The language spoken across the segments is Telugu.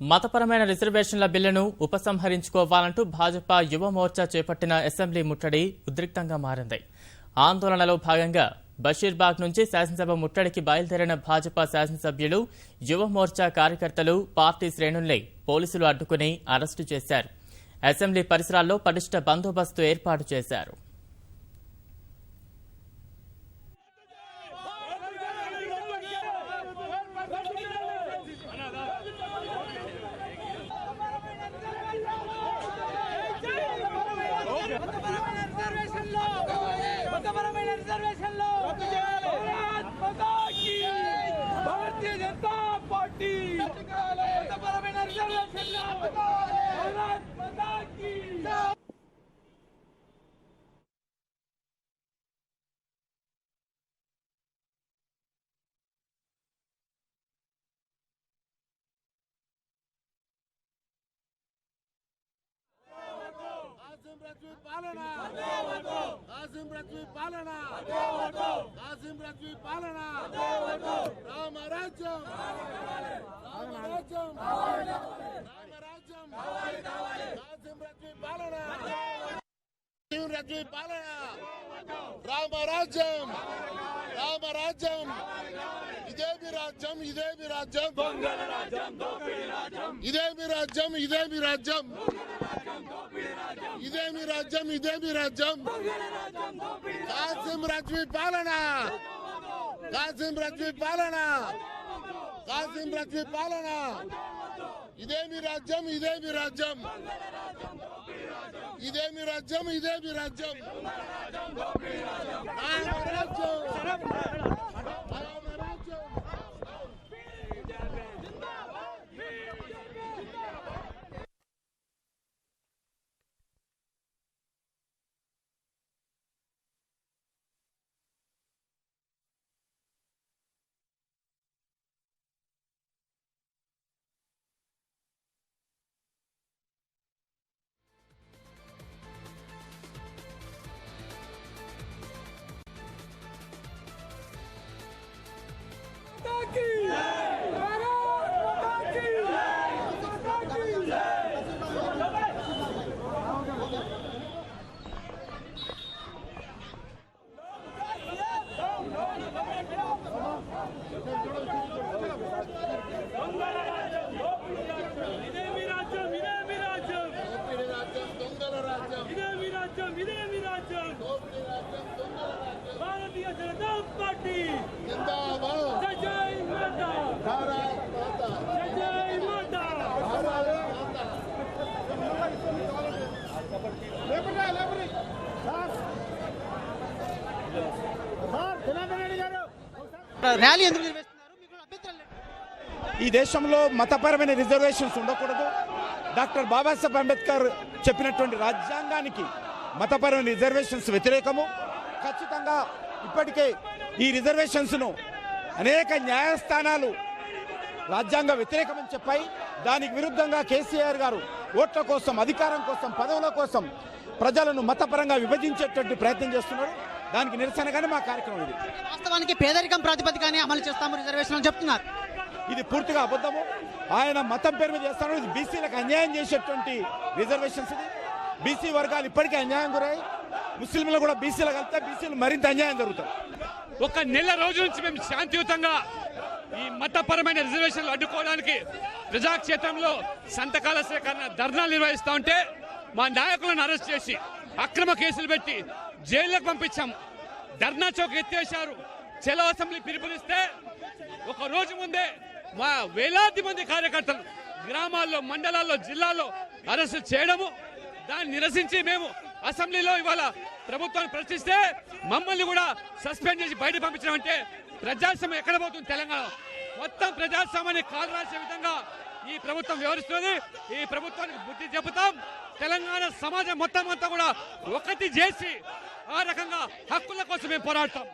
మతపరమైన రిజర్వేషన్ల బిల్లును ఉపసంహరించుకోవాలంటూ భాజపా యువ మోర్చా చేపట్టిన అసెంబ్లీ ముట్టడి ఉద్రిక్తంగా మారింది. ఆందోళనలో భాగంగా బషీర్బాగ్ నుంచి శాసనసభ ముట్టడికి బయలుదేరిన భాజపా శాసనసభ్యులు, యువ మోర్చా కార్యకర్తలు పార్టీ శ్రేణుల్ని పోలీసులు అడ్డుకుని అరెస్టు చేశారు. అసెంబ్లీ పరిసరాల్లో పటిష్ట బందోబస్తు ఏర్పాటు చేశారు. भारतीय जनता पार्टी ర్యాలీ ఎందుకు నిర్వహిస్తున్నారు? మీకు అభ్యంతరాలు ఈ దేశంలో మతపరమైన రిజర్వేషన్స్ ఉండకూడదు. డాక్టర్ బాబాసాహెబ్ అంబేద్కర్ చెప్పినటువంటి రాజ్యాంగానికి మతపరమైన రిజర్వేషన్స్ వ్యతిరేకము. ఖచ్చితంగా ఇప్పటికే ఈ రిజర్వేషన్స్ను అనేక న్యాయస్థానాలు రాజ్యాంగ వ్యతిరేకమని చెప్పాయి. దానికి విరుద్ధంగా కేసీఆర్ గారు ఓట్ల కోసం, అధికారం కోసం, పదవుల కోసం ప్రజలను మతపరంగా విభజించేటువంటి ప్రయత్నం చేస్తున్నారు. దానికి నిరసనగానే మా కార్యక్రమం ఇది. వాస్తవానికి పేదరికం ప్రాతిపదికనే అమలు చేస్తాము రిజర్వేషన్ అని చెప్తున్నారు. ఇది పూర్తిగా అబద్ధము. ఆయన మతం పేరు మీద చేస్తాను. ఇది బీసీలకు అన్యాయం చేసేటువంటి రిజర్వేషన్స్. ఇది బీసీ వర్గాలు ఇప్పటికే అన్యాయం గురయ్యాయి. ముస్లింలు కూడా బీసీలు కలిస్తే బీసీలు మరింత అన్యాయం జరుగుతాయి. ఒక నెల రోజుల నుంచి మేము శాంతియుతంగా ఈ మతపరమైన రిజర్వేషన్లు అడ్డుకోవడానికి ప్రజాక్షేత్రంలో సంతకాల సేకరణ ధర్నాలు నిర్వహిస్తూ ఉంటే మా నాయకులను అరెస్ట్ చేసి అక్రమ కేసులు పెట్టి జైళ్లకు పంపించాం. ధర్నా చౌక్ ఎత్తేశారు. చలో అసెంబ్లీ పిలుపునిస్తే ఒక రోజు ముందే మా వేలాది మంది కార్యకర్తలు గ్రామాల్లో, మండలాల్లో, జిల్లాల్లో అరెస్టు చేయడము, దాన్ని నిరసించి మేము అసెంబ్లీలో ఇవాళ ప్రభుత్వాన్ని ప్రశ్నిస్తే మమ్మల్ని కూడా సస్పెండ్ చేసి బయట పంపించడం అంటే ప్రజాస్వామ్యం ఎక్కడ పోతుంది? తెలంగాణ మొత్తం ప్రజాస్వామ్యాన్ని కాలు రాసే విధంగా ఈ ప్రభుత్వం వ్యవహరిస్తుంది. ఈ ప్రభుత్వానికి బుద్ధి చెబుతాం. తెలంగాణ సమాజం మొత్తం అంతా కూడా ఒకటి చేసి ఆ రకంగా హక్కుల కోసం మేము పోరాడతాం.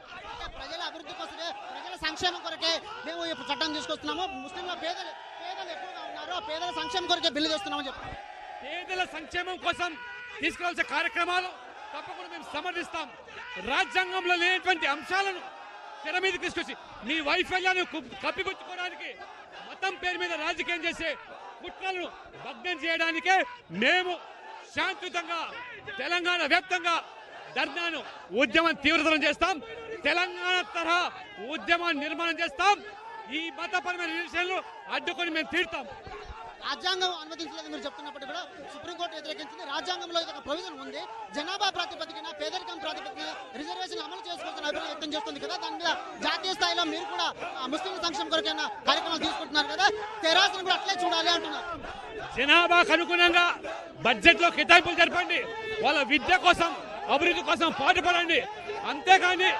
ప్రజల అభివృద్ధి కోసమే, ప్రజల సంక్షేమం కొరకే మేము ఈ చట్టం తీసుకొస్తున్నాము. ముస్లింల పేదలు ఎక్కువగా ఉన్నారు. ఆ పేదల సంక్షేమం కొరకే బిల్లు చేస్తున్నామని చెప్పారు. పేదల సంక్షేమం కోసం తీసుకురావాల్సిన కార్యక్రమాలు తప్పకుండా మేము సమర్థిస్తాం. రాజ్యాంగంలో లేనటువంటి అంశాలను తెర మీద తీసుకొచ్చి మీ వైఫల్యాన్ని కప్పిపుచ్చుకోవడానికి మతం పేరు మీద రాజకీయం చేసే కుట్రలను భగ్నం చేయడానికే మేము శాంతియుతంగా తెలంగాణ వ్యాప్తంగా ధర్నాను ఉద్యమం తీవ్రతరం చేస్తాం. తెలంగాణ తరహా ఉద్యమాన్ని నిర్మాణం చేస్తాం. ఈ మతపరమైన విషయాలను అడ్డుకొని మేము తీరుతాం. రాజ్యాంగం అనుమతించలేదు మీరు చెప్తున్నప్పటికీ కూడా సుప్రీంకోర్టు వ్యతిరేకించింది. రాజ్యాంగంలో ఒక ప్రొవిజన్ ఉంది, జనాభా ప్రాతిపదికన పేదరికం ప్రాతిపదికన రిజర్వేషన్ అమలు చేసుకోవాల్సిన అభిప్రాయం వ్యక్తం చేస్తుంది కదా. దాని మీద జాతీయ స్థాయిలో మీరు కూడా ముస్లిం సంక్షేమం కొరకైనా కార్యక్రమాలు తీసుకుంటున్నారు కదా, తెరాసను కూడా అట్లే చూడాలి అంటున్నారు. జనాభాకు అనుగుణంగా బడ్జెట్ లో కేటాయింపులు జరపండి, వాళ్ళ విద్య కోసం అభివృద్ధి కోసం పాటుపడండి. అంతేగాని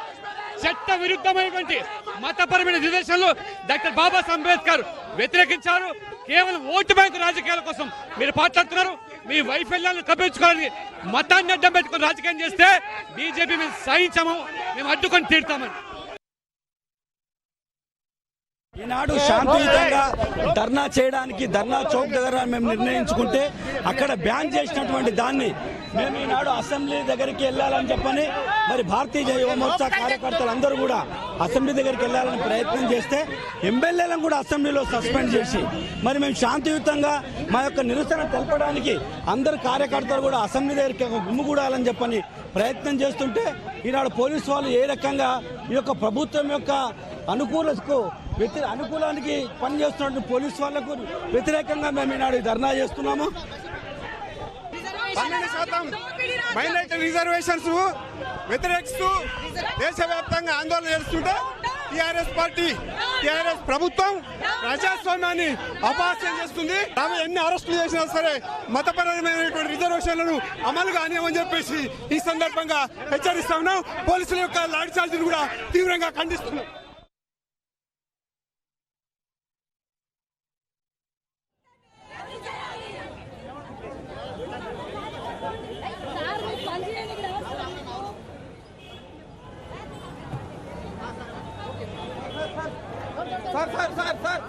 చట్ట విరుద్ధమైనటువంటి మతపరమైన రిజర్వేషన్లు డాక్టర్ బాబాసాహెబ్ అంబేద్కర్ వ్యతిరేకించారు. కేవలం ఓటు బ్యాంకు రాజకీయాల కోసం మీరు మాట్లాడుతున్నారు. మీ వైఫల్యాలను కప్పించుకోవాలని మతాన్ని అడ్డం పెట్టుకుని రాజకీయం చేస్తే బీజేపీ మేము సహించము, మేము అడ్డుకొని తీరుతామని. ఈనాడు శాంతియుతంగా ధర్నా చేయడానికి ధర్నా చౌక్ దగ్గర మేము నిర్ణయించుకుంటే అక్కడ బ్యాన్ చేసినటువంటి దాన్ని మేము ఈనాడు అసెంబ్లీ దగ్గరికి వెళ్ళాలని చెప్పని మరి భారతీయ యువ మోర్చా కార్యకర్తలందరూ కూడా అసెంబ్లీ దగ్గరికి వెళ్ళాలని ప్రయత్నం చేస్తే ఎమ్మెల్యేలను కూడా అసెంబ్లీలో సస్పెండ్ చేసి మరి మేము శాంతియుతంగా మా యొక్క నిరసన తెలపడానికి అందరు కార్యకర్తలు కూడా అసెంబ్లీ దగ్గరికి గుమ్ముగూడాలని చెప్పని ప్రయత్నం చేస్తుంటే ఈనాడు పోలీసు వాళ్ళు ఏ రకంగా ఈ యొక్క ప్రభుత్వం యొక్క అనుకూలానికి పనిచేస్తున్నటువంటి పోలీసు వాళ్లకు వ్యతిరేకంగా మేము ఈనాడు ధర్నా చేస్తున్నాము. 12% మైనారిటీ రిజర్వేషన్స్ వ్యతిరేకిస్తూ దేశవ్యాప్తంగా ఆందోళన చేస్తుంటే టీఆర్ఎస్ ప్రభుత్వం ప్రజాస్వామ్యాన్ని అపహాస్యం చేస్తుంది. ఆమె ఎన్ని అరెస్టులు చేసినా సరే మతపరమైనటువంటి రిజర్వేషన్లను అమలు కానివ్వని చెప్పేసి ఈ సందర్భంగా హెచ్చరిస్తా ఉన్నాం. పోలీసుల యొక్క లాఠీ చార్జీలు కూడా తీవ్రంగా ఖండిస్తున్నాం. సార్